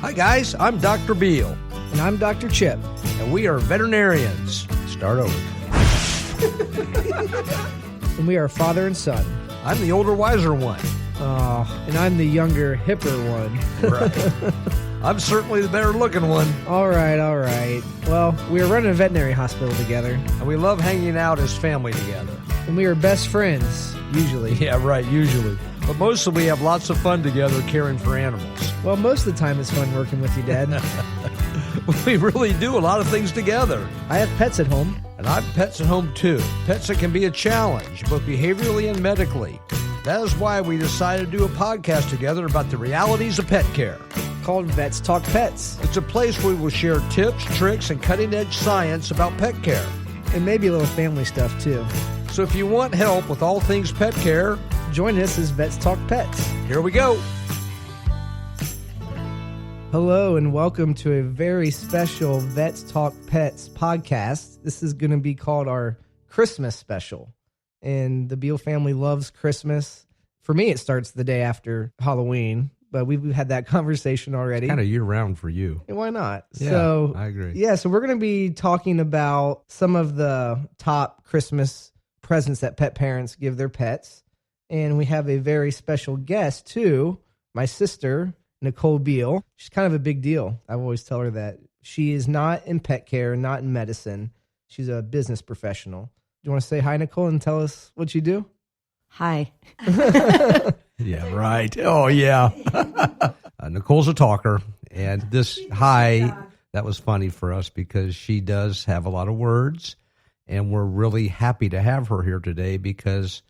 Hi guys, I'm Dr. Beall. And I'm Dr. Chip. And we are veterinarians. Start over. And we are father and son. I'm the older, wiser one. Oh, and I'm the younger, hipper one. Right. I'm certainly the better looking one. All right. Well, we are running a veterinary hospital together. And we love hanging out as family together. And we are best friends, usually. Yeah, right, usually. But mostly we have lots of fun together caring for animals. Well, most of the time it's fun working with you, Dad. We really do a lot of things together. I have pets at home. And I have pets at home too. Pets that can be a challenge, both behaviorally and medically. That is why we decided to do a podcast together about the realities of pet care. Called Vets Talk Pets. It's a place where we will share tips, tricks, and cutting-edge science about pet care. And maybe a little family stuff too. So if you want help with all things pet care, join us as Vets Talk Pets. Here we go. Hello and welcome to a very special Vets Talk Pets podcast. This is going to be called our Christmas special. And the Beall family loves Christmas. For me, it starts the day after Halloween, but we've had that conversation already. Kind of year-round for you. And why not? Yeah, so, I agree. Yeah, so we're going to be talking about some of the top Christmas presents that pet parents give their pets. And we have a very special guest, too, my sister, Nicole Beall. She's kind of a big deal. I always tell her that. She is not in pet care, not in medicine. She's a business professional. Do you want to say hi, Nicole, and tell us what you do? Hi. Yeah, right. Oh, yeah. Nicole's a talker. And this hi, that was funny for us because she does have a lot of words. And we're really happy to have her here today because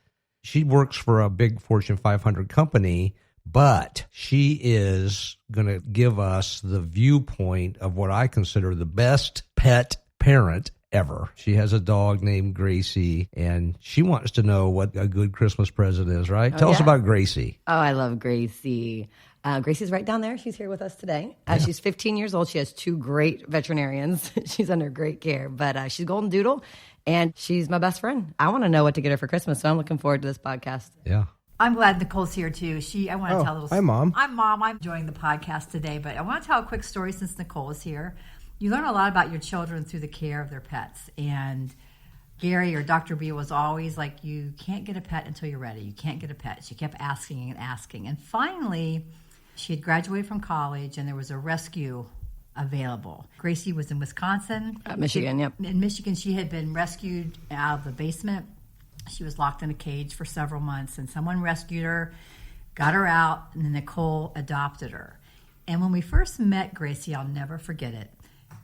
she works for a big Fortune 500 company, but she is going to give us the viewpoint of what I consider the best pet parent ever. She has a dog named Gracie, and she wants to know what a good Christmas present is, right? Tell us about Gracie. Oh, I love Gracie. Gracie's right down there. She's here with us today. She's 15 years old. She has two great veterinarians. She's under great care, but she's Golden Doodle, and she's my best friend. I want to know what to get her for Christmas, so I'm looking forward to this podcast. Yeah. I'm glad Nicole's here too. I want to tell a little. Hi, Mom. I'm Mom. I'm enjoying the podcast today, but I want to tell a quick story since Nicole is here. You learn a lot about your children through the care of their pets, and Gary or Dr. B was always like, "You can't get a pet until you're ready. You can't get a pet." She kept asking and asking, and finally, she had graduated from college, and there was a rescue available. Gracie was in Wisconsin, Michigan. Yep. In Michigan, she had been rescued out of the basement. She was locked in a cage for several months, and someone rescued her, got her out, and then Nicole adopted her. And when we first met Gracie, I'll never forget it.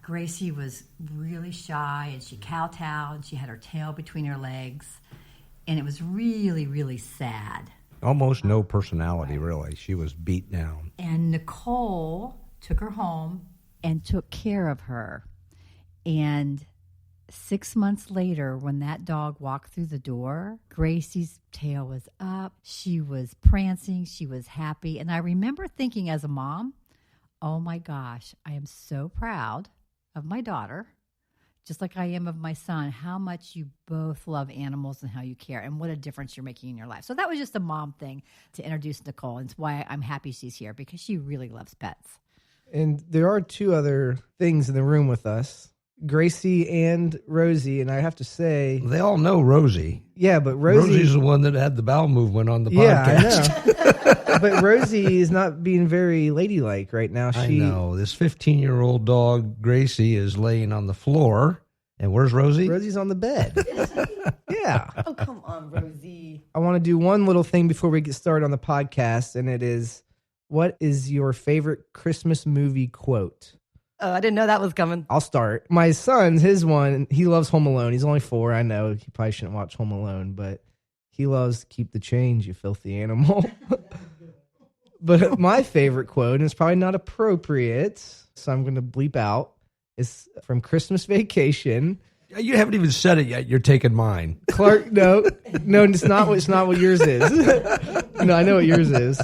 Gracie was really shy, and she kowtowed, and she had her tail between her legs, and it was really, really sad. Almost no personality, really. She was beat down. And Nicole took her home and took care of her. And 6 months later, when that dog walked through the door, Gracie's tail was up. She was prancing. She was happy. And I remember thinking as a mom, oh my gosh, I am so proud of my daughter, just like I am of my son, how much you both love animals and how you care and what a difference you're making in your life. So that was just a mom thing to introduce Nicole. And it's why I'm happy she's here, because she really loves pets. And there are two other things in the room with us, Gracie and Rosie, and I have to say... They all know Rosie. Yeah, but Rosie's the one that had the bowel movement on the podcast. Yeah, I know. But Rosie is not being very ladylike right now. I know. This 15-year-old dog, Gracie, is laying on the floor. And where's Rosie? Rosie's on the bed. Yeah. Oh, come on, Rosie. I want to do one little thing before we get started on the podcast, and it is, what is your favorite Christmas movie quote? Oh, I didn't know that was coming. I'll start. My son's, his one, he loves Home Alone. He's only 4. I know he probably shouldn't watch Home Alone, but he loves "Keep the change, you filthy animal." But my favorite quote, and it's probably not appropriate, so I'm going to bleep out, is from Christmas Vacation. You haven't even said it yet. You're taking mine. Clark, no, it's not what yours is. No, I know what yours is.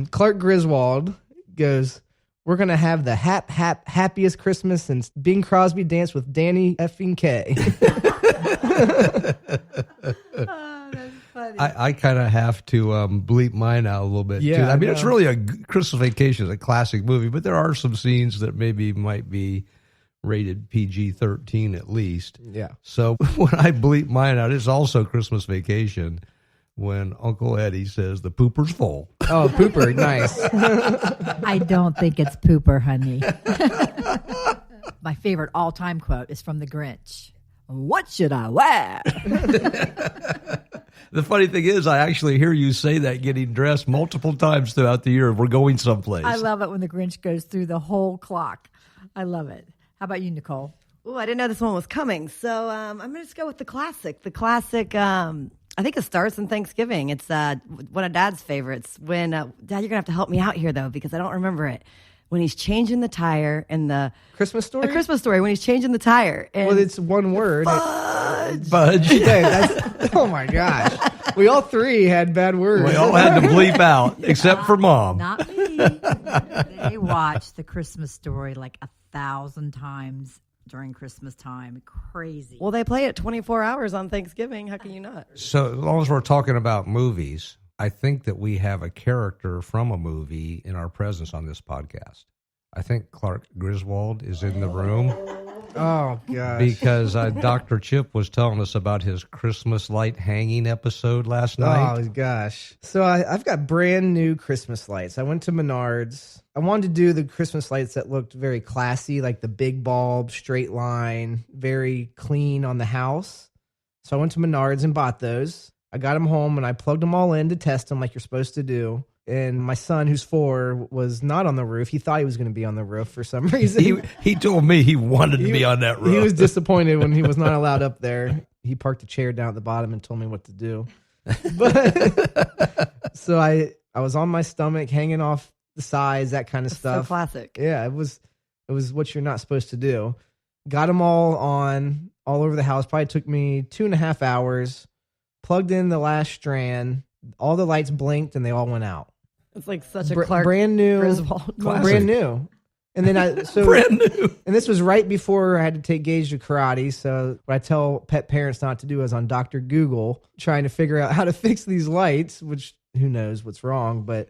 Clark Griswold goes, "We're going to have the happiest Christmas since Bing Crosby danced with Danny effing K." Oh, that's funny. I kind of have to bleep mine out a little bit, too. Yeah, I mean, I it's know. really Christmas Vacation is a classic movie, but there are some scenes that maybe might be rated PG-13 at least. Yeah. So when I bleep mine out, it's also Christmas Vacation when Uncle Eddie says the pooper's full. Oh, pooper, nice. I don't think it's pooper, honey. My favorite all-time quote is from The Grinch. What should I wear? The funny thing is, I actually hear you say that getting dressed multiple times throughout the year. We're going someplace. I love it when The Grinch goes through the whole clock. I love it. How about you, Nicole? Oh, I didn't know this one was coming. So I'm going to just go with the classic. The classic, I think it starts in Thanksgiving. It's one of Dad's favorites. When, Dad, you're going to have to help me out here, though, because I don't remember it. When he's changing the tire in the Christmas Story? A Christmas Story, when he's changing the tire. And Well, it's one word. Fudge. Yeah, oh, my gosh. We all three had bad words. We all had to bleep out, except for Mom. Not me. They watch The Christmas Story like 1,000 times during Christmas time. Crazy. well, they play it 24 hours on Thanksgiving. How can you not? So as long as we're talking about movies, I think that we have a character from a movie in our presence on this podcast. I think Clark Griswold is in the room Oh, gosh. because Dr. Chip was telling us about his Christmas light hanging episode last night. Oh, gosh. So I've got brand new Christmas lights. I went to Menards. I wanted to do the Christmas lights that looked very classy, like the big bulb, straight line, very clean on the house. So I went to Menards and bought those. I got them home and I plugged them all in to test them like you're supposed to do. And my son, who's 4, was not on the roof. He thought he was going to be on the roof for some reason. He told me he wanted to be on that roof. He was disappointed when he was not allowed up there. He parked a chair down at the bottom and told me what to do. But so I was on my stomach, hanging off the sides, that kind of So stuff. classic. Yeah, it was what you're not supposed to do. Got them all on all over the house. Probably took me 2.5 hours. Plugged in the last strand. All the lights blinked and they all went out. It's like such a Clark brand new, Griswold. Classic. brand new. And then Brand new. and this was right before I had to take Gage to karate. So what I tell pet parents not to do is on Dr. Google trying to figure out how to fix these lights, which who knows what's wrong. But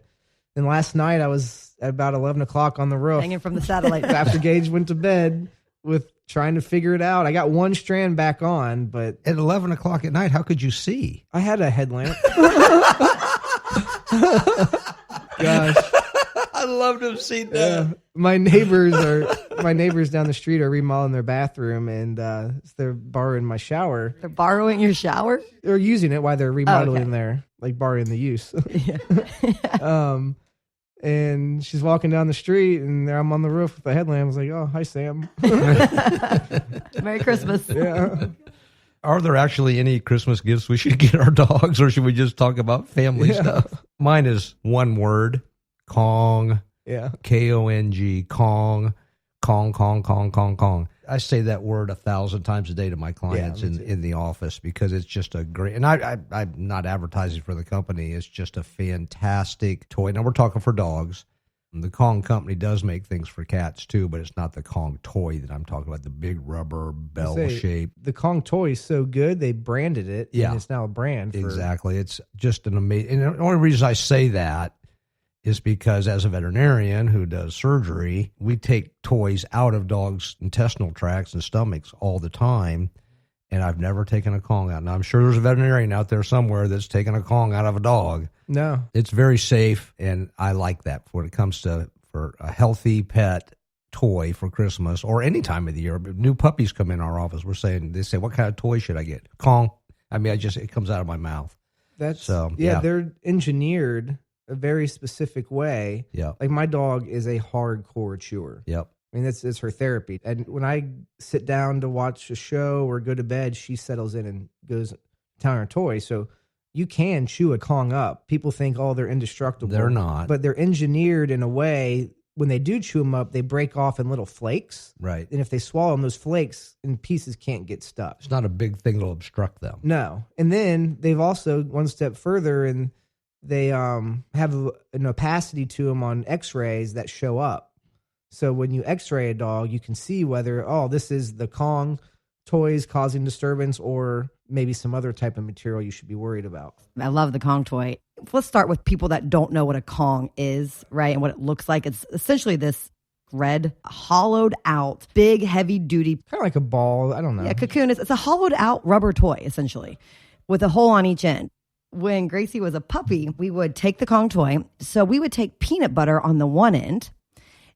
then last night I was at about 11 o'clock on the roof Hanging from the satellite. after Gage went to bed with trying to figure it out. I got one strand back on, but At 11 o'clock at night, how could you see? I had a headlamp. Gosh. I loved to have seen Yeah. My neighbors down the street are remodeling their bathroom and they're borrowing my shower. They're borrowing your shower? They're using it while they're remodeling okay. their, like borrowing the use. Yeah. And she's walking down the street and there I'm on the roof with the headlamp. I was like, oh, hi, Sam. Merry Christmas. Yeah. Are there actually any Christmas gifts we should get our dogs, or should we just talk about family Yeah. stuff? Mine is one word, Kong, Yeah. K-O-N-G, Kong, Kong, Kong, Kong, Kong, Kong. I say that word 1,000 times a day to my clients me too. in the office because it's just a great, and I'm not advertising for the company. It's just a fantastic toy. Now we're talking for dogs. The Kong company does make things for cats too, but it's not the Kong toy that I'm talking about, the big rubber bell Say, shape. The Kong toy is so good, they branded it. Yeah. And it's now a brand. For, Exactly. It's just an amazing, and the only reason I say that is because as a veterinarian who does surgery, we take toys out of dogs' intestinal tracts and stomachs all the time, and I've never taken a Kong out. Now, I'm sure there's a veterinarian out there somewhere that's taken a Kong out of a dog. No. It's very safe, and I like that when it comes to for a healthy pet toy for Christmas or any time of the year. New puppies come in our office. They say, what kind of toy should I get? Kong. I mean, it comes out of my mouth. That's So, yeah, yeah. they're engineered a very specific way. Yeah. Like my dog is a hardcore chewer. Yep. I mean, that's her therapy. And when I sit down to watch a show or go to bed, she settles in and goes down her toy. So you can chew a Kong up. People think, oh, they're indestructible. They're not. But they're engineered in a way, when they do chew them up, they break off in little flakes. Right. And if they swallow them, those flakes and pieces can't get stuck. It's not a big thing that'll obstruct them. No. And then they've also one step further and they have an opacity to them on x-rays that show up. So when you x-ray a dog, you can see whether, oh, this is the Kong toys causing disturbance or maybe some other type of material you should be worried about? I love the Kong toy. Let's start with people that don't know what a Kong is, right? And what it looks like. It's essentially this red, hollowed out, big, heavy duty. Kind of like a ball. I don't know. Yeah, cocoon. It's a hollowed out rubber toy, essentially, with a hole on each end. When Gracie was a puppy, we would take the Kong toy. So we would take peanut butter on the one end,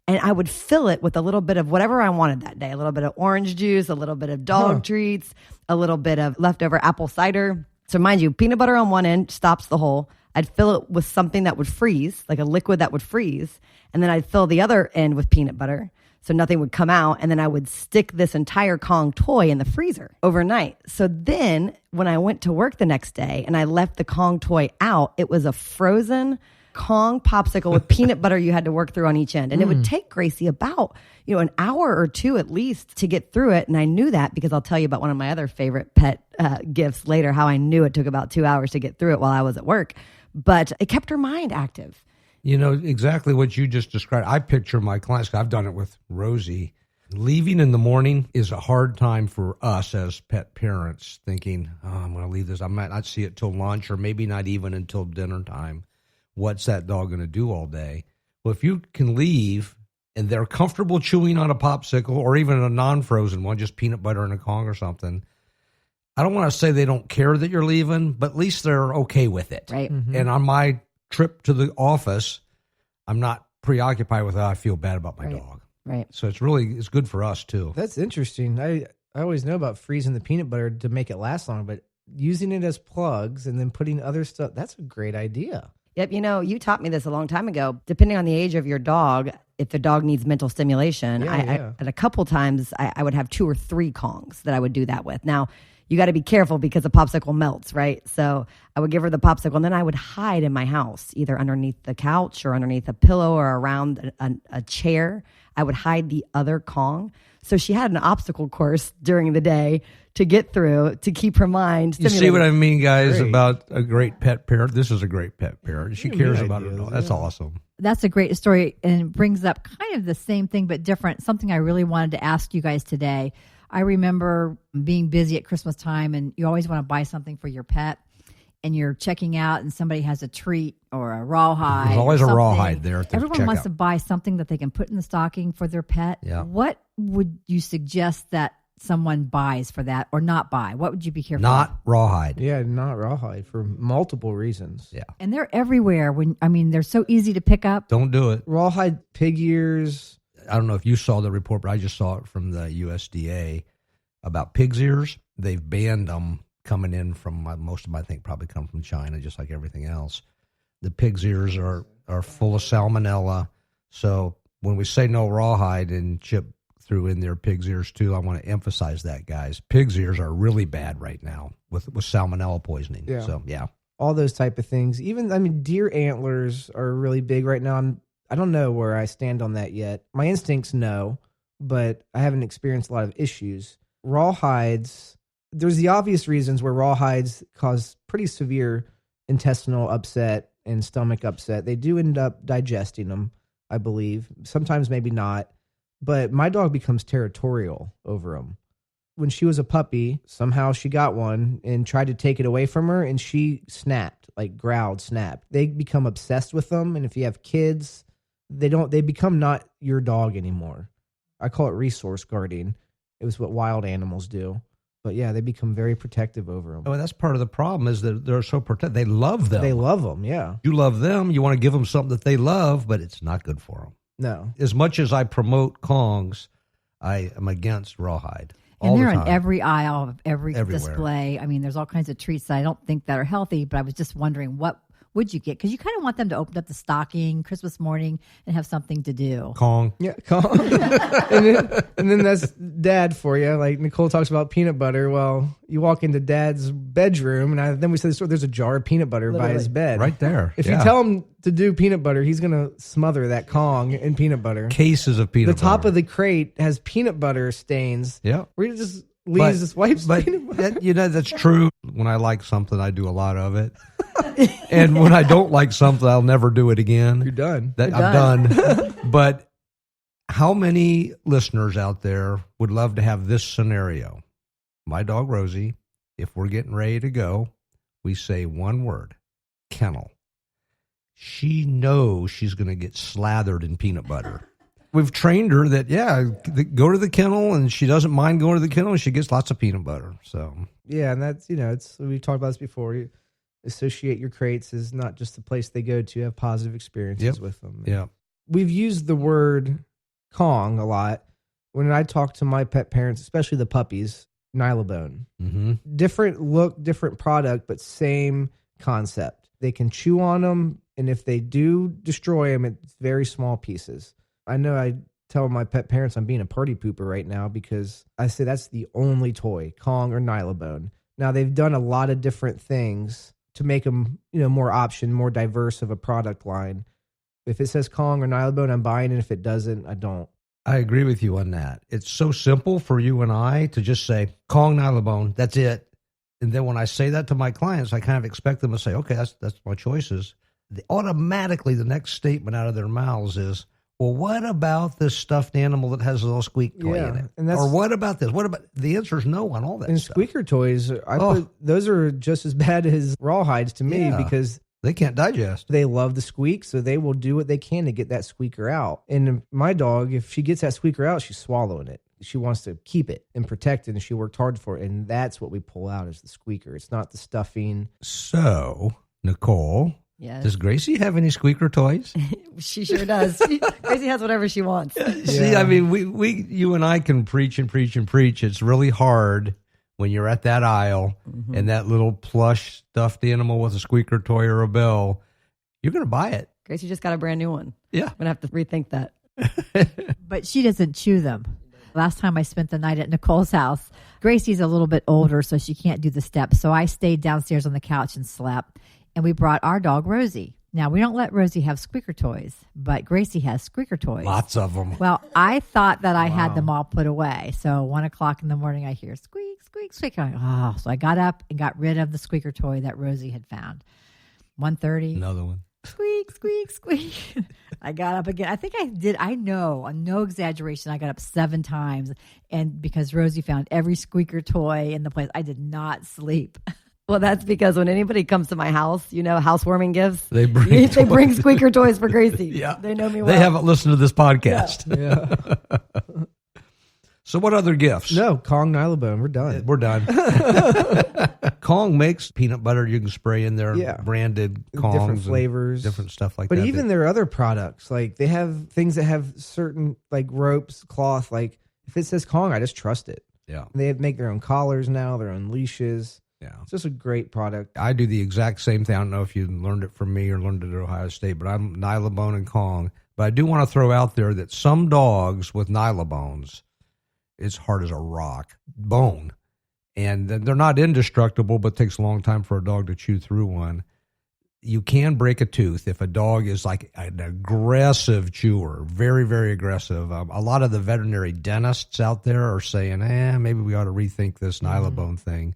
and I would fill it with a little bit of whatever I wanted that day. A little bit of orange juice, a little bit of dog treats, a little bit of leftover apple cider. So mind you, peanut butter on one end stops the hole. I'd fill it with something that would freeze, like a liquid that would freeze. And then I'd fill the other end with peanut butter so nothing would come out. And then I would stick this entire Kong toy in the freezer overnight. So then when I went to work the next day and I left the Kong toy out, it was a frozen Kong popsicle with peanut butter you had to work through on each end. And it would take Gracie about, an hour or two at least to get through it. And I knew that because I'll tell you about one of my other favorite pet gifts later, how I knew it took about 2 hours to get through it while I was at work. But it kept her mind active. Exactly what you just described. I picture my clients, I've done it with Rosie. Leaving in the morning is a hard time for us as pet parents, thinking, I'm going to leave this. I might not see it till lunch or maybe not even until dinner time. What's that dog going to do all day? Well, if you can leave and they're comfortable chewing on a popsicle or even a non-frozen one, just peanut butter and a Kong or something, I don't want to say they don't care that you're leaving, but at least they're okay with it. Right. Mm-hmm. And on my trip to the office, I'm not preoccupied with, I feel bad about my Right. dog. Right. So it's good for us too. That's interesting. I always know about freezing the peanut butter to make it last long, but using it as plugs and then putting other stuff, that's a great idea. Yep. You taught me this a long time ago. Depending on the age of your dog, if the dog needs mental stimulation, Yeah. At a couple times, I would have 2 or 3 Kongs that I would do that with. Now, you got to be careful because the popsicle melts, right? So I would give her the popsicle, and then I would hide in my house, either underneath the couch or underneath a pillow or around a chair. I would hide the other Kong. So she had an obstacle course during the day to get through to keep her mind You stimulated. see what I mean, guys, Great. about a great pet parent? This is a great pet parent. She cares Good about her ideas, dog. That's yeah. awesome. That's a great story, and it brings up kind of the same thing but different. Something I really wanted to ask you guys today. I remember being busy at Christmas time, and you always want to buy something for your pet, and you're checking out, and somebody has a treat or a rawhide. There's always or a something. rawhide there at the Everyone wants checkout. to buy something that they can put in the stocking for their pet. Yeah. What would you suggest that someone buys for that or not buy? What would you be careful of? Not rawhide. Yeah, not rawhide for multiple reasons. Yeah. And they're everywhere. They're so easy to pick up. Don't do it. Rawhide pig ears. I don't know if you saw the report, but I just saw it from the USDA about pig's ears. They've banned them coming in from, most of them I think probably come from China, just like everything else. The pig's ears are full of salmonella. So when we say no rawhide, and Chip threw in there pig's ears too, I want to emphasize that, guys. Pig's ears are really bad right now with salmonella poisoning. Yeah. So, yeah. All those type of things. Even, deer antlers are really big right now. I don't know where I stand on that yet. My instincts know, but I haven't experienced a lot of issues. Rawhides, there's the obvious reasons where rawhides cause pretty severe intestinal upset and stomach upset. They do end up digesting them, I believe. Sometimes maybe not. But my dog becomes territorial over them. When she was a puppy, somehow she got one and tried to take it away from her, and she snapped, like growled, snapped. They become obsessed with them, and if you have kids, they become not your dog anymore. I call it resource guarding. It was what wild animals do. But yeah, they become very protective over them. Oh, that's part of the problem is that they're so protected. They love them. They love them, yeah. You love them. You want to give them something that they love, but it's not good for them. No. As much as I promote Kongs, I am against rawhide. And all they're the on time. every aisle of every Everywhere. display. There's all kinds of treats that I don't think that are healthy, but I was just wondering what would you get? Because you kind of want them to open up the stocking Christmas morning and have something to do. Kong. Yeah, and then that's dad for you. Like Nicole talks about peanut butter. Well, you walk into dad's bedroom, and then we said there's a jar of peanut butter by his bed. Right there. If Yeah. you tell him to do peanut butter, he's going to smother that Kong in peanut butter. Cases of peanut The top butter. of the crate has peanut butter stains. Yeah. Where he just leaves his wife's But peanut butter. that's true. When I like something, I do a lot of it. And when I don't like something, I'll never do it again. You're done. I'm done. But how many listeners out there would love to have this scenario? my dog Rosie, if we're getting ready to go, we say one word, kennel. She knows she's going to get slathered in peanut butter. We've trained her that, go to the kennel, and she doesn't mind going to the kennel, and she gets lots of peanut butter. So yeah, and that's, we've talked about this before. You associate your crates as not just the place they go to, have positive experiences with them. Yeah. We've used the word Kong a lot. When I talk to my pet parents, especially the puppies, Nylabone. Mm-hmm. Different look, different product, but same concept. They can chew on them, and if they do destroy them, it's very small pieces. I know I tell my pet parents I'm being a party pooper right now because I say that's the only toy, Kong or Nylabone. Now, they've done a lot of different things to make them, more option, more diverse of a product line. If it says Kong or Nylabone, I'm buying it. If it doesn't, I don't. I agree with you on that. It's so simple for you and I to just say, Kong, Nylabone, that's it. And then when I say that to my clients, I kind of expect them to say, okay, that's my choices. Automatically, the next statement out of their mouths is, well, what about this stuffed animal that has a little squeak toy in it? Or what about this? What about the answer is no on all that and stuff. Squeaker toys, those are just as bad as rawhides to me because they can't digest. They love the squeak, so they will do what they can to get that squeaker out. And my dog, if she gets that squeaker out, she's swallowing it. She wants to keep it and protect it, and she worked hard for it. And that's what we pull out is the squeaker. It's not the stuffing. So, Nicole, Yes. Does Gracie have any squeaker toys? She sure does. Gracie has whatever she wants. See, I mean, you and I can preach and preach and preach. It's really hard when you're at that aisle and that little plush stuffed animal with a squeaker toy or a bell. You're going to buy it. Gracie just got a brand new one. Yeah. I'm going to have to rethink that. But she doesn't chew them. Last time I spent the night at Nicole's house, Gracie's a little bit older, so she can't do the steps. So I stayed downstairs on the couch and slept. And we brought our dog, Rosie. Now, we don't let Rosie have squeaker toys, but Gracie has squeaker toys. Lots of them. Well, I thought that I had them all put away. So 1 o'clock in the morning, I hear squeak, squeak, squeak. I'm like, so I got up and got rid of the squeaker toy that Rosie had found. 1:30. Another one. Squeak, squeak, squeak. I got up again. I think I know, no exaggeration, I got up 7 times. And because Rosie found every squeaker toy in the place, I did not sleep. Well, that's because when anybody comes to my house, housewarming gifts, They bring squeaker toys for Gracie. Yeah. They know me well. They haven't listened to this podcast. Yeah. So what other gifts? No, Kong Nylabone. We're done. We're done. Kong makes peanut butter you can spray in there, branded Kongs. Different flavors. Different stuff like but that. But even their other products, like they have things that have certain like ropes, cloth. Like if it says Kong, I just trust it. Yeah. They make their own collars now, their own leashes. Yeah. It's just a great product. I do the exact same thing. I don't know if you learned it from me or learned it at Ohio State, but I'm Nylabone and Kong. But I do want to throw out there that some dogs with Nylabones, it's hard as a rock bone. And they're not indestructible, but it takes a long time for a dog to chew through one. You can break a tooth if a dog is like an aggressive chewer, very, very aggressive. A lot of the veterinary dentists out there are saying, maybe we ought to rethink this Nylabone thing.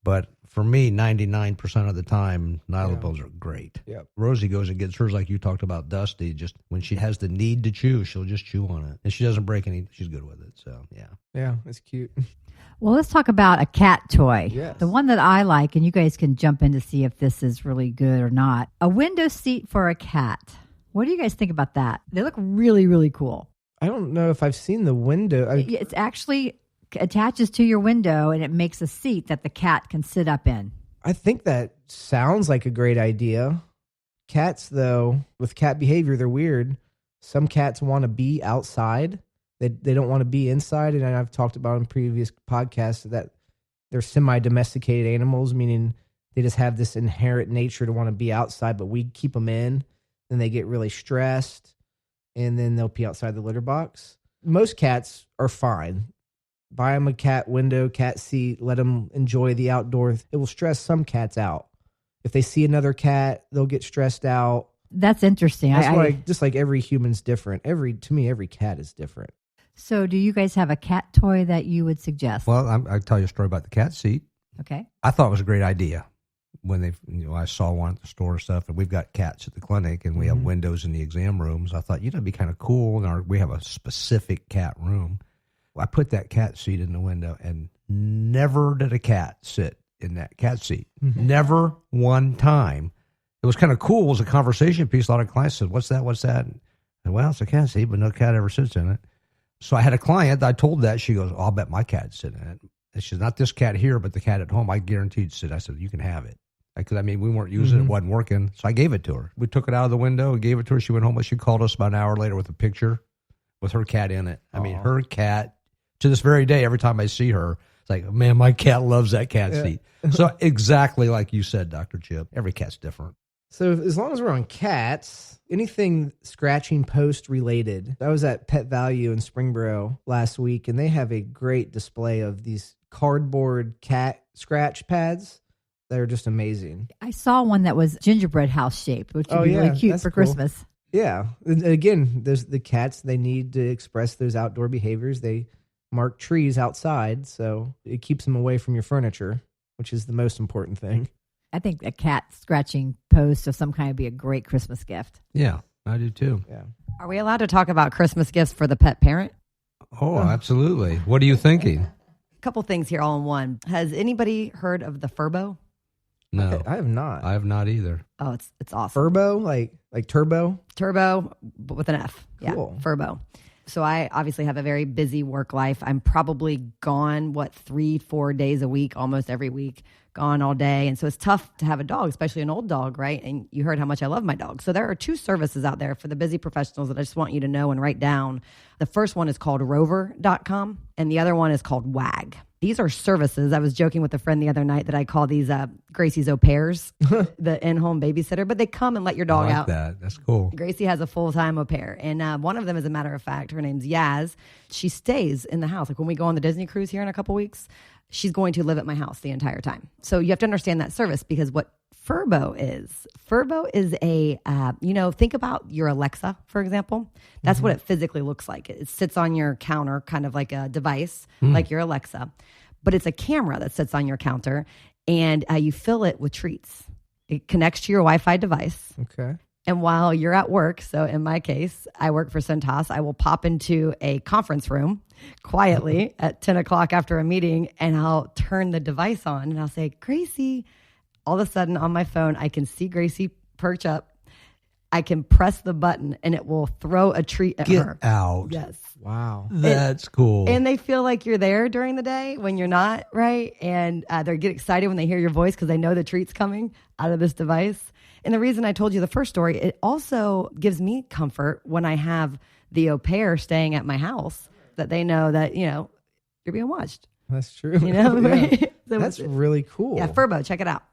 But for me, 99% of the time, Nylabones are great. Yep. Rosie goes and gets hers like you talked about, Dusty. Just when she has the need to chew, she'll just chew on it. And she doesn't break any. She's good with it. So, yeah. Yeah, it's cute. Well, let's talk about a cat toy. Yes. The one that I like, and you guys can jump in to see if this is really good or not. A window seat for a cat. What do you guys think about that? They look really, really cool. I don't know if I've seen the window. It's actually attaches to your window, and it makes a seat that the cat can sit up in. I think that sounds like a great idea. Cats, though, with cat behavior, they're weird. Some cats want to be outside. They don't want to be inside. And I've talked about in previous podcasts that they're semi-domesticated animals, meaning they just have this inherent nature to want to be outside, but we keep them in, and they get really stressed, and then they'll pee outside the litter box. Most cats are fine. Buy them a cat window, cat seat, let them enjoy the outdoors. It will stress some cats out. If they see another cat, they'll get stressed out. That's interesting. That's why, just like every human's different. To me, every cat is different. So do you guys have a cat toy that you would suggest? Well, I'll tell you a story about the cat seat. Okay. I thought it was a great idea when I saw one at the store and stuff, and we've got cats at the clinic, and we have windows in the exam rooms. I thought, it'd be kind of cool. And we have a specific cat room. I put that cat seat in the window, and never did a cat sit in that cat seat. Never one time. It was kind of cool. It was a conversation piece. A lot of clients said, what's that? What's that? And, well, it's a cat seat, but no cat ever sits in it. So I had a client, I told that, she goes, I'll bet my cat'd sit in it. And she's not this cat here, but the cat at home, I guaranteed sit. I said, you can have it. Because, I mean, we weren't using it. It wasn't working. So I gave it to her. We took it out of the window and gave it to her. She went home, and she called us about an hour later with a picture with her cat in it. I mean, her cat, to this very day, every time I see her, it's like, man, my cat loves that cat seat. So exactly like you said, Dr. Chip, every cat's different. So as long as we're on cats, anything scratching post related. I was at Pet Value in Springboro last week, and they have a great display of these cardboard cat scratch pads that are just amazing. I saw one that was gingerbread house shaped, which would be really cute for Christmas. Yeah. And again, there's the cats, they need to express those outdoor behaviors. They mark trees outside, so it keeps them away from your furniture, which is the most important thing. I think a cat scratching post of some kind would be a great Christmas gift. Yeah, I do too. Yeah. Are we allowed to talk about Christmas gifts for the pet parent? Oh, absolutely. What are you thinking? A couple things here all in one. Has anybody heard of the Furbo? No, I have not. I have not either. Oh, it's awesome. Furbo, like turbo? Turbo, but with an F. Yeah, Cool. Furbo. So I obviously have a very busy work life. I'm probably gone, 3-4 days a week, almost every week, gone all day. And so it's tough to have a dog, especially an old dog, right? And you heard how much I love my dog. So there are 2 services out there for the busy professionals that I just want you to know and write down. The first one is called rover.com, and the other one is called WAG. These are services. I was joking with a friend the other night that I call these Gracie's au pairs, the in-home babysitter, but they come and let your dog out. That's cool. Gracie has a full-time au pair, and one of them, as a matter of fact, her name's Yaz. She stays in the house. Like when we go on the Disney cruise here in a couple weeks, she's going to live at my house the entire time. So you have to understand that service, because what Furbo is a, think about your Alexa, for example. That's what it physically looks like. It sits on your counter, kind of like a device, like your Alexa. But it's a camera that sits on your counter, and you fill it with treats. It connects to your Wi-Fi device. Okay. And while you're at work, so in my case, I work for Centos, I will pop into a conference room quietly at 10 o'clock after a meeting, and I'll turn the device on, and I'll say, Gracie. All of a sudden on my phone, I can see Gracie perch up. I can press the button, and it will throw a treat at her. Get out. Yes. Wow. That's cool. And they feel like you're there during the day when you're not, right? And they get excited when they hear your voice because they know the treat's coming out of this device. And the reason I told you the first story, it also gives me comfort when I have the au pair staying at my house, that they know that, you're being watched. That's true. Right? So That's really cool. Yeah, Furbo, check it out.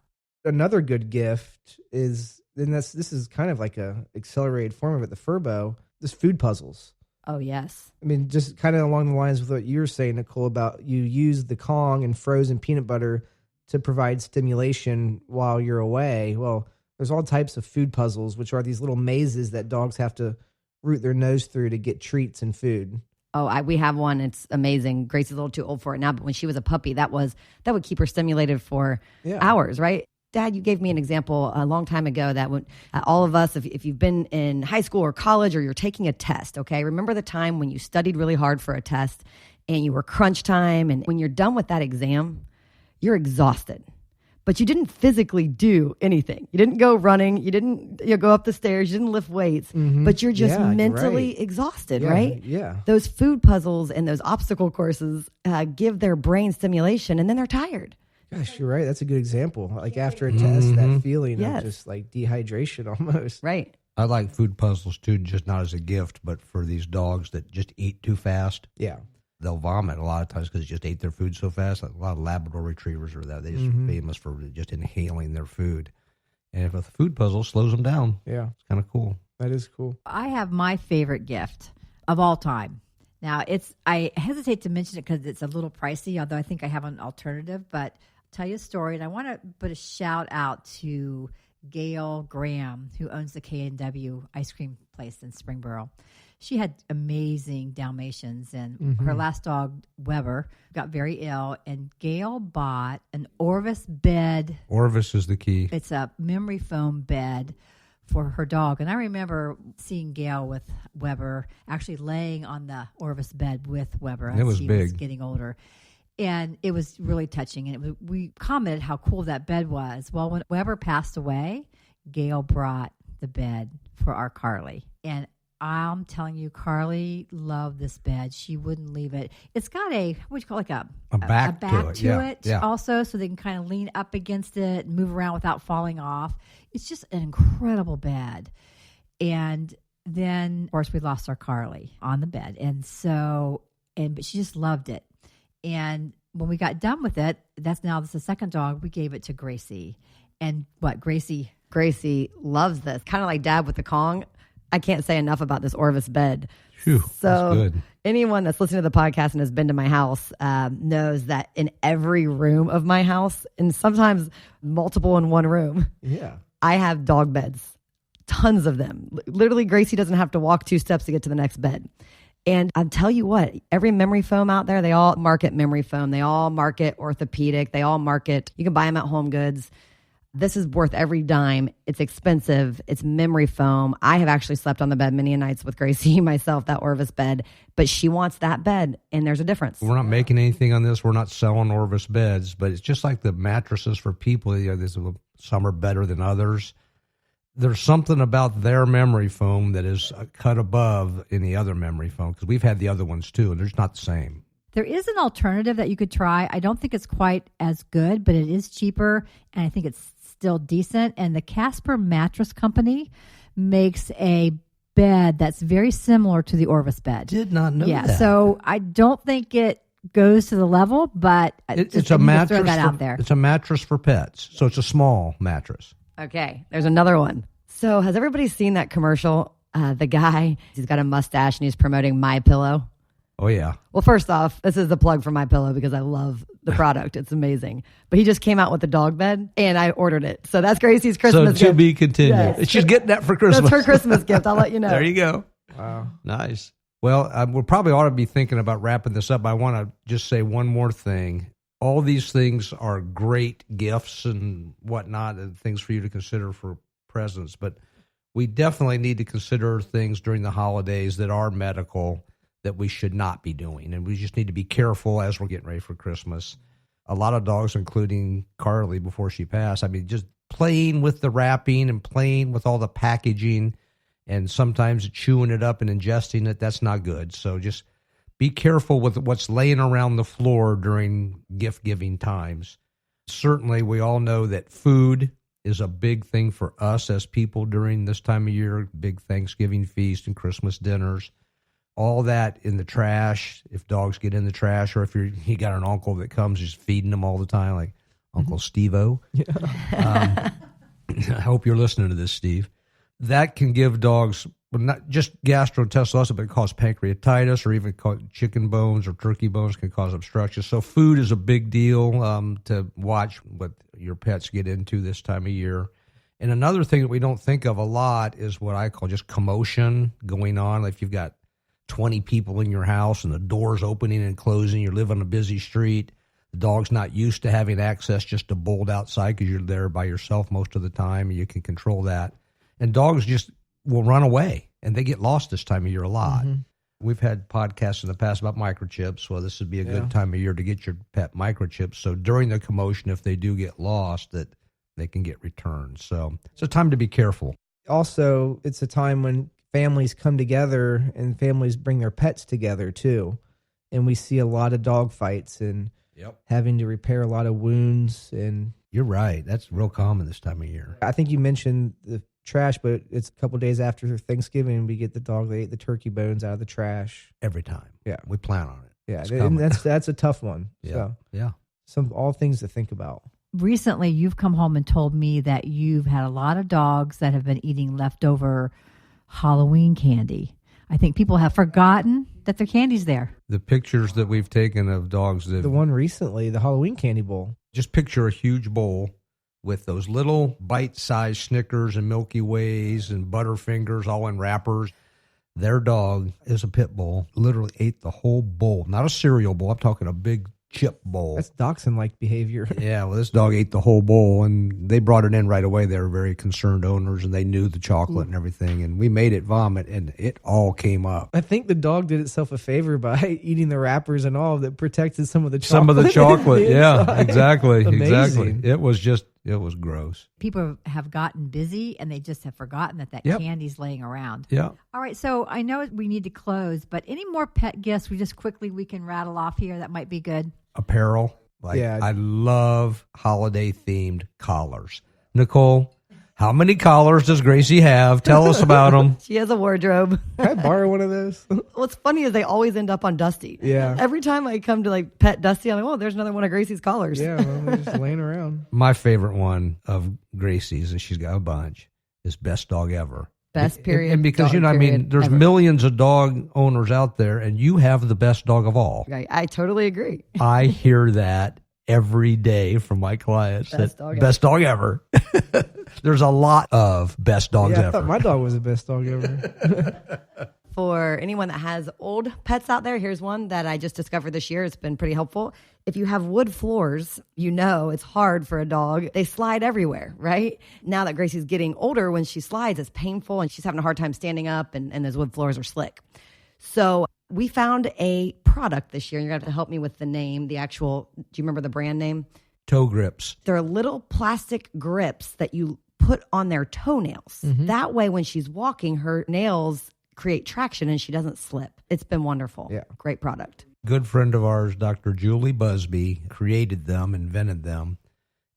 Another good gift is, and this is kind of like a accelerated form of it, the Furbo, this food puzzles. Oh, yes. I mean, just kind of along the lines with what you were saying, Nicole, about you use the Kong and frozen peanut butter to provide stimulation while you're away. Well, there's all types of food puzzles, which are these little mazes that dogs have to root their nose through to get treats and food. Oh, we have one. It's amazing. Gracie's a little too old for it now, but when she was a puppy, that would keep her stimulated for hours, right? Dad, you gave me an example a long time ago that when all of us, if you've been in high school or college or you're taking a test, okay, remember the time when you studied really hard for a test and you were crunch time, and when you're done with that exam, you're exhausted. But you didn't physically do anything. You didn't go running. You didn't go up the stairs. You didn't lift weights. Mm-hmm. But you're just mentally exhausted, right? Yeah. Those food puzzles and those obstacle courses give their brain stimulation, and then they're tired. Gosh, you're right. That's a good example. Like after a test, that feeling of just like dehydration almost. Right. I like food puzzles too, just not as a gift, but for these dogs that just eat too fast. Yeah. They'll vomit a lot of times because they just ate their food so fast. Like a lot of Labrador retrievers are that. They're just famous for just inhaling their food. And if a food puzzle slows them down, it's kind of cool. That is cool. I have my favorite gift of all time. Now, I hesitate to mention it because it's a little pricey, although I think I have an alternative, but I'll tell you a story. And I want to put a shout out to Gail Graham, who owns the K&W ice cream place in Springboro. She had amazing Dalmatians, and her last dog, Weber, got very ill, and Gail bought an Orvis bed. Orvis is the key. It's a memory foam bed for her dog. And I remember seeing Gail with Weber actually laying on the Orvis bed with Weber as was he big. was getting older. And it was really touching. And we commented how cool that bed was. Well, when Weber passed away, Gail brought the bed for our Carly. And I'm telling you, Carly loved this bed. She wouldn't leave it. It's got what do you call it, like a back to it, also, so they can kind of lean up against it and move around without falling off. It's just an incredible bed. And then, of course, we lost our Carly on the bed. But she just loved it. And when we got done with it, that's the second dog, we gave it to Gracie. And Gracie loves this. Kind of like Dad with the Kong. I can't say enough about this Orvis bed. Phew, so that's good. Anyone that's listening to the podcast and has been to my house knows that in every room of my house, and sometimes multiple in one room, I have dog beds. Tons of them. Literally, Gracie doesn't have to walk 2 steps to get to the next bed. And I'll tell you what, every memory foam out there, they all market memory foam. They all market orthopedic. They all market, you can buy them at Home Goods. This is worth every dime. It's expensive. It's memory foam. I have actually slept on the bed many nights with Gracie myself, that Orvis bed, but she wants that bed, and there's a difference. We're not making anything on this. We're not selling Orvis beds, but it's just like the mattresses for people. Some are better than others. There's something about their memory foam that is cut above any other memory foam, because we've had the other ones too, and they're just not the same. There is an alternative that you could try. I don't think it's quite as good, but it is cheaper, and I think it's still decent. And the Casper Mattress Company makes a bed that's very similar to the Orvis bed. Did not know that. Yeah, so I don't think it goes to the level, but it's a mattress. Throw that out there. It's a mattress for pets, so it's a small mattress. Okay, there's another one. So has everybody seen that commercial? The guy, he's got a mustache and he's promoting My Pillow. Oh, yeah. Well, first off, this is the plug for My Pillow because I love the product. It's amazing. But he just came out with the dog bed and I ordered it. So that's Gracie's Christmas gift. So to be continued. Yes. She's getting that for Christmas. That's her Christmas gift. I'll let you know. There you go. Wow. Nice. Well, we probably ought to be thinking about wrapping this up. I want to just say one more thing. All these things are great gifts and whatnot, and things for you to consider for presents. But we definitely need to consider things during the holidays that are medical that we should not be doing. And we just need to be careful as we're getting ready for Christmas. A lot of dogs, including Carly before she passed, just playing with the wrapping and playing with all the packaging and sometimes chewing it up and ingesting it, that's not good. So just be careful with what's laying around the floor during gift-giving times. Certainly, we all know that food is a big thing for us as people during this time of year, big Thanksgiving feast and Christmas dinners. All that in the trash, if dogs get in the trash, or if you got an uncle that comes just feeding them all the time, like Uncle Steve-O. Yeah. I hope you're listening to this, Steve. That can give dogs not just gastrointestinal ulcer, but it cause pancreatitis, or even chicken bones or turkey bones can cause obstruction. So food is a big deal to watch what your pets get into this time of year. And another thing that we don't think of a lot is what I call just commotion going on. Like if you've got 20 people in your house and the doors opening and closing, you live on a busy street, the dog's not used to having access just to bolt outside because you're there by yourself most of the time, and you can control that. And dogs just will run away, and they get lost this time of year a lot. Mm-hmm. We've had podcasts in the past about microchips. Well, this would be a good time of year to get your pet microchips. So during the commotion, if they do get lost, that they can get returned. So it's a time to be careful. Also, it's a time when families come together and families bring their pets together too. And we see a lot of dog fights and having to repair a lot of wounds. And you're right. That's real common this time of year. I think you mentioned the trash, but it's a couple days after Thanksgiving, we get the dog that ate the turkey bones out of the trash. Every time. Yeah. We plan on it. Yeah. And that's a tough one. Yeah. So, all things to think about. Recently, you've come home and told me that you've had a lot of dogs that have been eating leftover Halloween candy. I think people have forgotten that their candy's there. The pictures that we've taken of dogs that... The one recently, the Halloween candy bowl. Just picture a huge bowl with those little bite-sized Snickers and Milky Ways and Butterfingers all in wrappers. Their dog is a pit bull, literally ate the whole bowl. Not a cereal bowl. I'm talking a big chip bowl. That's dachshund-like behavior. Yeah, well, this dog ate the whole bowl, and they brought it in right away. They were very concerned owners, and they knew the chocolate and everything, and we made it vomit, and it all came up. I think the dog did itself a favor by eating the wrappers and all that protected some of the chocolate. Some of the chocolate, yeah, inside. exactly. Amazing. It was gross. People have gotten busy and they just have forgotten that Yep. candy's laying around. Yeah. All right, so I know we need to close, but any more pet gifts we can rattle off here that might be good? Apparel. Like, Yeah. I love holiday-themed collars. Nicole, how many collars does Gracie have? Tell us about them. She has a wardrobe. Can I borrow one of those? What's funny is they always end up on Dusty. Yeah. Every time I come to like pet Dusty, I'm like, oh, there's another one of Gracie's collars. Yeah, well, they're just laying around. My favorite one of Gracie's, and she's got a bunch, is Best Dog Ever. Best period. And because, dog I mean, period there's ever. millions of dog owners out there, and you have the best dog of all. Right. I totally agree. I hear that every day from my clients. Best that dog best dog ever. There's a lot of best dogs Yeah, I ever. thought my dog was the best dog ever. For anyone that has old pets out there, here's one that I just discovered this year. It's been pretty helpful. If you have wood floors, you know it's hard for a dog. They slide everywhere, right? Now that Gracie's getting older, when she slides, it's painful and she's having a hard time standing up, and those wood floors are slick. So we found a product this year, and you're going to have to help me with the name, do you remember the brand name? Toe grips. They're little plastic grips that you put on their toenails. That way, when she's walking, her nails create traction and she doesn't slip. It's been wonderful. Yeah. Great product. Good friend of ours, Dr. Julie Busby, created them, invented them,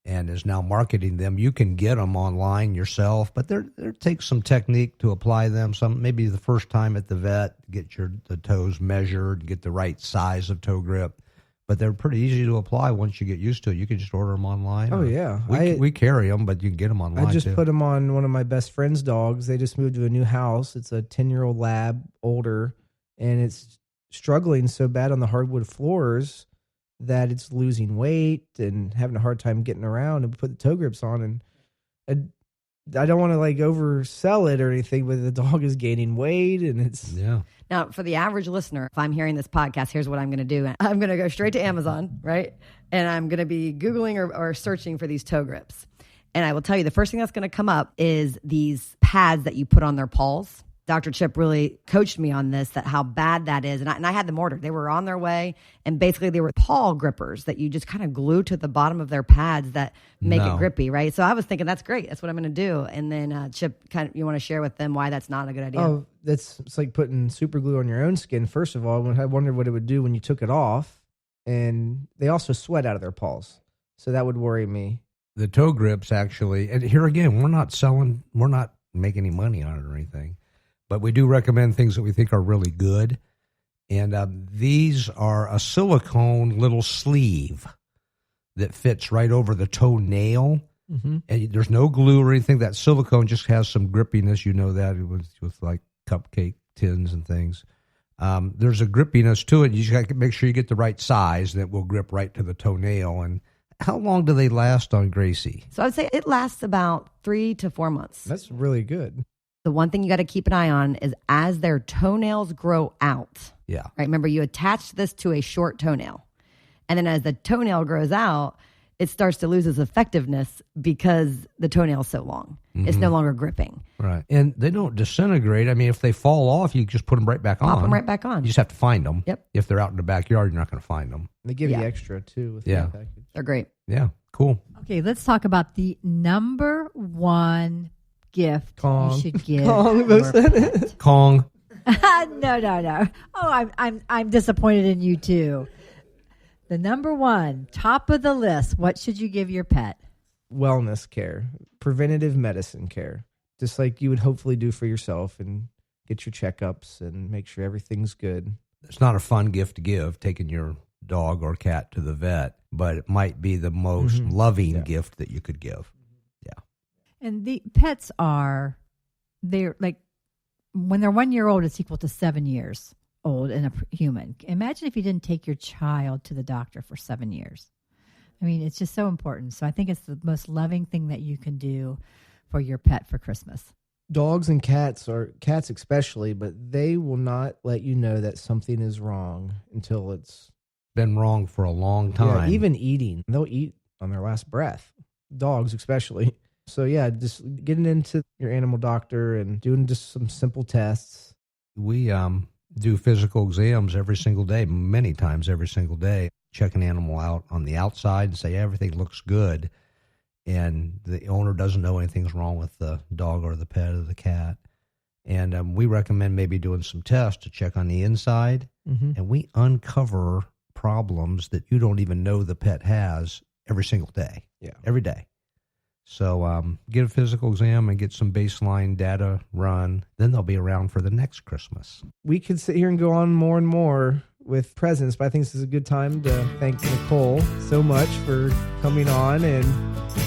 and is now marketing them. You can get them online yourself, but there takes some technique to apply them. Some maybe the first time at the vet, get the toes measured, get the right size of toe grip. But they're pretty easy to apply once you get used to it. You can just order them online. Oh, yeah. We carry them, but you can get them online I just too. put them on one of my best friend's dogs. They just moved to a new house. It's a 10-year-old lab, older, and it's struggling so bad on the hardwood floors that it's losing weight and having a hard time getting around, and put the toe grips on. And I don't want to like oversell it or anything, but the dog is gaining weight, and it's Yeah. Now, for the average listener, if I'm hearing this podcast, here's what I'm going to do. I'm going to go straight to Amazon, right? And I'm going to be Googling or searching for these toe grips. And I will tell you, the first thing that's going to come up is these pads that you put on their paws. Dr. Chip really coached me on this, that how bad that is. And I had them ordered. They were on their way. And basically they were paw grippers that you just kind of glue to the bottom of their pads that make it grippy, right? So I was thinking, that's great. That's what I'm going to do. And then Chip, you want to share with them why that's not a good idea? Oh, it's like putting super glue on your own skin. First of all, I wondered what it would do when you took it off. And they also sweat out of their paws. So that would worry me. The toe grips actually, and here again, we're not making any money on it or anything, but we do recommend things that we think are really good. And these are a silicone little sleeve that fits right over the toenail. Mm-hmm. And there's no glue or anything. That silicone just has some grippiness. You know that with like cupcake tins and things. There's a grippiness to it. You just got to make sure you get the right size that will grip right to the toenail. And how long do they last on Gracie? So I would say it lasts about 3 to 4 months. That's really good. The one thing you got to keep an eye on is as their toenails grow out. Yeah. Right. Remember, you attach this to a short toenail. And then as the toenail grows out, it starts to lose its effectiveness because the toenail is so long. It's no longer gripping. Right. And they don't disintegrate. I mean, if they fall off, you just put them right back on. Pop them right back on. You just have to find them. Yep. If they're out in the backyard, you're not going to find them. They give Yeah. you extra too with Yeah. the package. They're great. Yeah. Cool. Okay, let's talk about the number one gift Kong. you should give. Kong, your was that it? pet. Kong. No. Oh, I'm disappointed in you too. The number one, top of the list. What should you give your pet? Wellness care, preventative medicine care, just like you would hopefully do for yourself, and get your checkups and make sure everything's good. It's not a fun gift to give, taking your dog or cat to the vet, but it might be the most loving gift that you could give. Yeah. And the pets they're like, when they're 1 year old, it's equal to 7 years old in a human. Imagine if you didn't take your child to the doctor for 7 years. I mean, it's just so important. So I think it's the most loving thing that you can do for your pet for Christmas. Dogs and cats, or cats especially, but they will not let you know that something is wrong until it's been wrong for a long Yeah, time. even eating. They'll eat on their last breath. Dogs especially. So yeah, just getting into your animal doctor and doing just some simple tests. We do physical exams every single day, many times every single day. Check an animal out on the outside and say everything looks good, and the owner doesn't know anything's wrong with the dog or the pet or the cat. And we recommend maybe doing some tests to check on the inside, and we uncover problems that you don't even know the pet has every single day. Yeah. Every day. So get a physical exam and get some baseline data run. Then they'll be around for the next Christmas. We could sit here and go on more and more with presents, but I think this is a good time to thank Nicole so much for coming on. And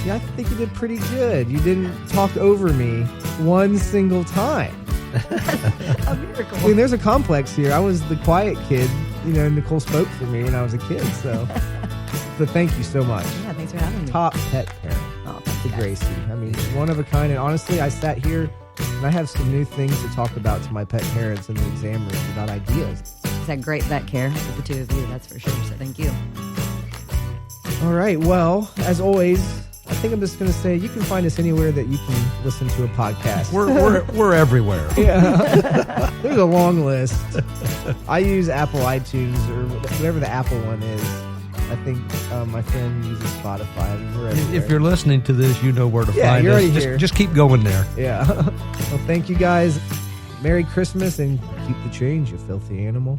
yeah, I think you did pretty good. You didn't talk over me one single time. A miracle. I mean, there's a complex here. I was the quiet kid. Nicole spoke for me when I was a kid. So thank you so much. Yeah, thanks for having me. Top pet parent Oh, thanks, to guys. Gracie. I mean, one of a kind. And honestly, I sat here and I have some new things to talk about to my pet parents in the exam room about ideas. It's that great vet care with the two of you, that's for sure. So thank you. All right. Well, as always, I think I'm just going to say you can find us anywhere that you can listen to a podcast. We're everywhere. Yeah. There's a long list. I use Apple iTunes or whatever the Apple one is. I think my friend uses Spotify. I mean, we're everywhere. If you're listening to this, you know where to Yeah, find you're us. already here. Just keep going there. Yeah. Well, thank you guys. Merry Christmas and keep the change, you filthy animal.